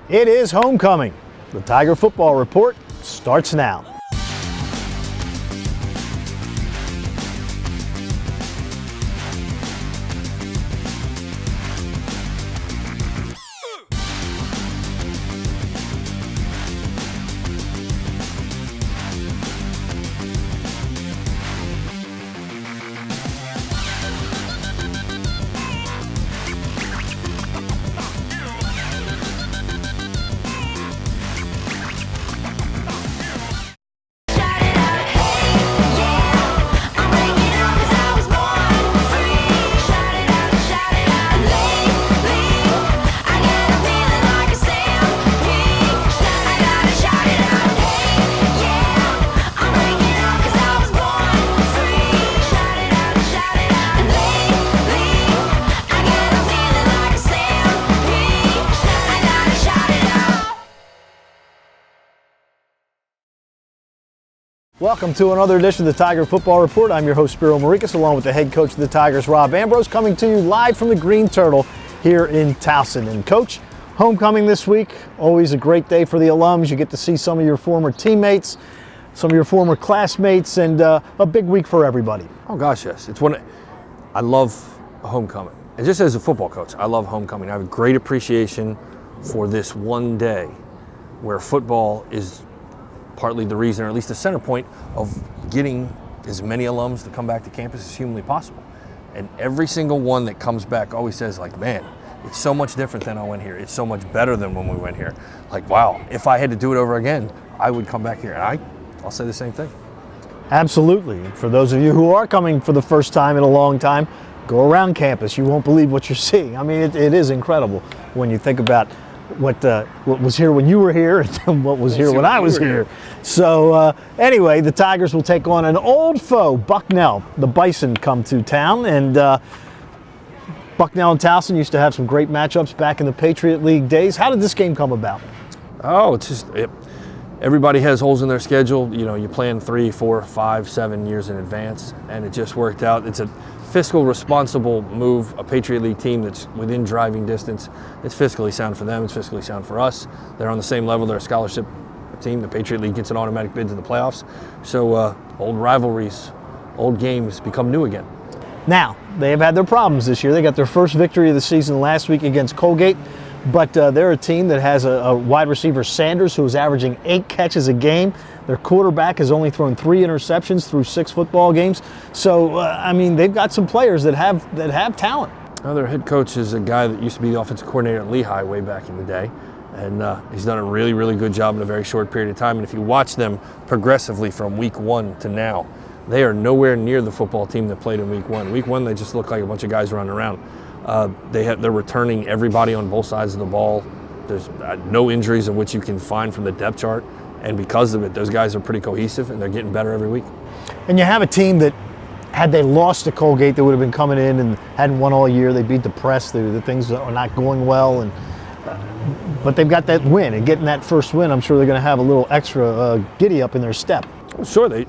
It is homecoming. The Tiger Football Report starts now. Welcome to another edition of the Tiger Football Report. I'm your host, Spiro Morekas, along with the head coach of the Tigers, Rob Ambrose, coming to you live from the Green Turtle here in Towson. And Coach, homecoming this week, always a great day for the alums. You get to see some of your former teammates, some of your former classmates, and a big week for everybody. Oh gosh, yes. I love homecoming. And just as a football coach, I love homecoming. I have a great appreciation for this one day where football is partly the reason, or at least the center point, of getting as many alums to come back to campus as humanly possible. And every single one that comes back always says, like, man, it's so much different than I went here. It's so much better than when we went here. Like, wow, if I had to do it over again, I would come back here. And I'll say the same thing. Absolutely. For those of you who are coming for the first time in a long time, go around campus. You won't believe what you're seeing. I mean, it is incredible when you think about what was here when you were here and what was here when I was here. So anyway, the Tigers will take on an old foe, Bucknell. The Bison come to town, and Bucknell and Towson used to have some great matchups back in the Patriot League days. How did this game come about? Oh, it's just everybody has holes in their schedule. You know, you plan 3, 4, 5, 7 years in advance, and it just worked out. It's a fiscal responsible move, a Patriot League team that's within driving distance. It's fiscally sound for them, it's fiscally sound for us. They're on the same level, they're a scholarship team. The Patriot League gets an automatic bid to the playoffs. So old rivalries, old games become new again. Now, they have had their problems this year. They got their first victory of the season last week against Colgate, but they're a team that has a wide receiver, Sanders, who is averaging 8 catches a game. Their quarterback has only thrown 3 interceptions through 6 football games. So, I mean, they've got some players that have talent. Well, their head coach is a guy that used to be the offensive coordinator at Lehigh way back in the day. And he's done a really, really good job in a very short period of time. And if you watch them progressively from week 1 to now, they are nowhere near the football team that played in week 1. Week 1, they just look like a bunch of guys running around. They're returning everybody on both sides of the ball. There's no injuries in which you can find from the depth chart. And because of it, those guys are pretty cohesive, and they're getting better every week. And you have a team that, had they lost to Colgate, they would have been coming in and hadn't won all year. They beat the press. The things are not going well. But they've got that win. And getting that first win, I'm sure they're going to have a little extra giddy up in their step. Sure, they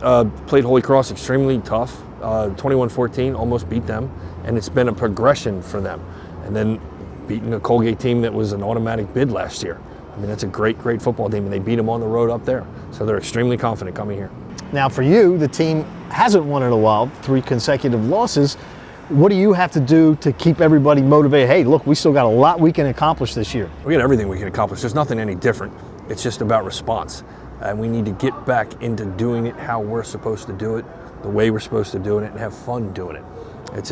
played Holy Cross extremely tough. 21-14, almost beat them. And it's been a progression for them. And then beating a Colgate team that was an automatic bid last year. I mean, that's a great, great football team, and they beat them on the road up there. So they're extremely confident coming here. Now for you, the team hasn't won in a while, 3 consecutive losses. What do you have to do to keep everybody motivated? Hey, look, we still got a lot we can accomplish this year. We got everything we can accomplish. There's nothing any different. It's just about response. And we need to get back into doing it how we're supposed to do it, the way we're supposed to do it, and have fun doing it. It's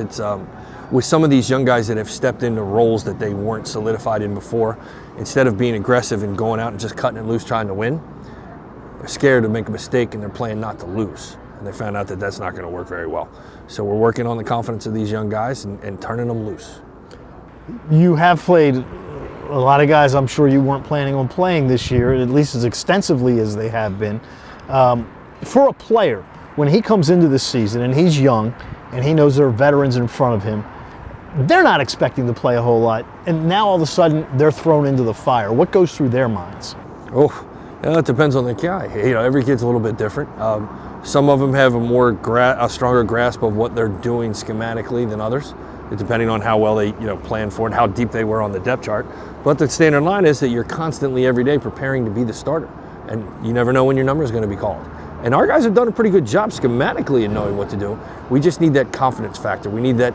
with some of these young guys that have stepped into roles that they weren't solidified in before, instead of being aggressive and going out and just cutting it loose trying to win, they're scared to make a mistake and they're playing not to lose. And they found out that that's not going to work very well. So we're working on the confidence of these young guys and turning them loose. You have played a lot of guys I'm sure you weren't planning on playing this year, at least as extensively as they have been. For a player, when he comes into this season and he's young and he knows there are veterans in front of him, they're not expecting to play a whole lot, and now all of a sudden they're thrown into the fire. What goes through their minds? Oh, yeah, it depends on the guy. You know, every kid's a little bit different. Some of them have a stronger grasp of what they're doing schematically than others. depending on how well they planned for it, how deep they were on the depth chart. But the standard line is that you're constantly every day preparing to be the starter, and you never know when your number is going to be called. And our guys have done a pretty good job schematically in knowing what to do. We just need that confidence factor. We need the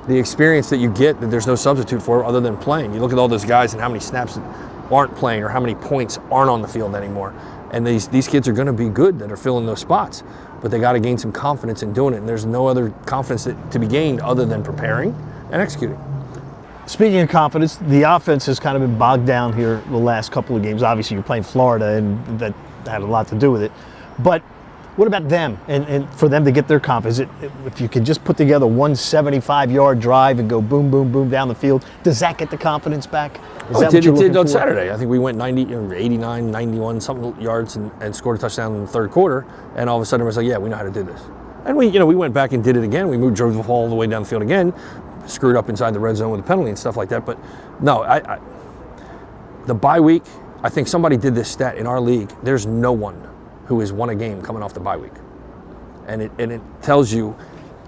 experience that you get that there's no substitute for other than playing. You look at all those guys and how many snaps that aren't playing or how many points aren't on the field anymore. And these kids are going to be good that are filling those spots, but they got to gain some confidence in doing it. And there's no other confidence to be gained other than preparing and executing. Speaking of confidence, the offense has kind of been bogged down here the last couple of games. Obviously, you're playing Florida, and that had a lot to do with it. But what about them and for them to get their confidence? If you could just put together one 75-yard drive and go boom, boom, boom down the field, does that get the confidence back? It did on Saturday. I think we went 90, 89, 91 something yards and scored a touchdown in the third quarter. And all of a sudden, it was like, yeah, we know how to do this. And we went back and did it again. We drove the ball all the way down the field again, screwed up inside the red zone with a penalty and stuff like that. But no, the bye week, I think somebody did this stat in our league. There's no one who has won a game coming off the bye week. And it tells you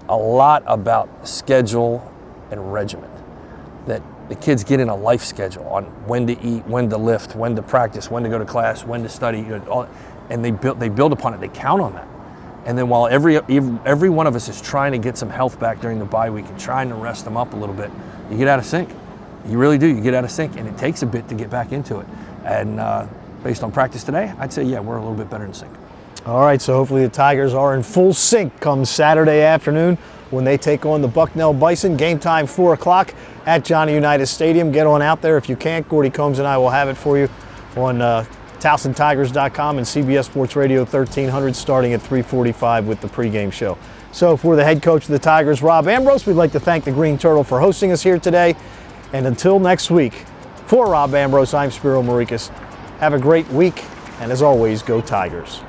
a lot about schedule and regimen. That the kids get in a life schedule on when to eat, when to lift, when to practice, when to go to class, when to study, and they build upon it. They count on that. And then while every one of us is trying to get some health back during the bye week and trying to rest them up a little bit, you get out of sync. You really do. You get out of sync, and it takes a bit to get back into it. And based on practice today, I'd say, yeah, we're a little bit better in sync. All right, so hopefully the Tigers are in full sync come Saturday afternoon when they take on the Bucknell Bison. Game time 4 o'clock at Johnny Unitas Stadium. Get on out there if you can't. Gordy Combs and I will have it for you on TowsonTigers.com and CBS Sports Radio 1300 starting at 3:45 with the pregame show. So for the head coach of the Tigers, Rob Ambrose, we'd like to thank the Green Turtle for hosting us here today. And until next week, for Rob Ambrose, I'm Spiro Morekas. Have a great week, and as always, go Tigers.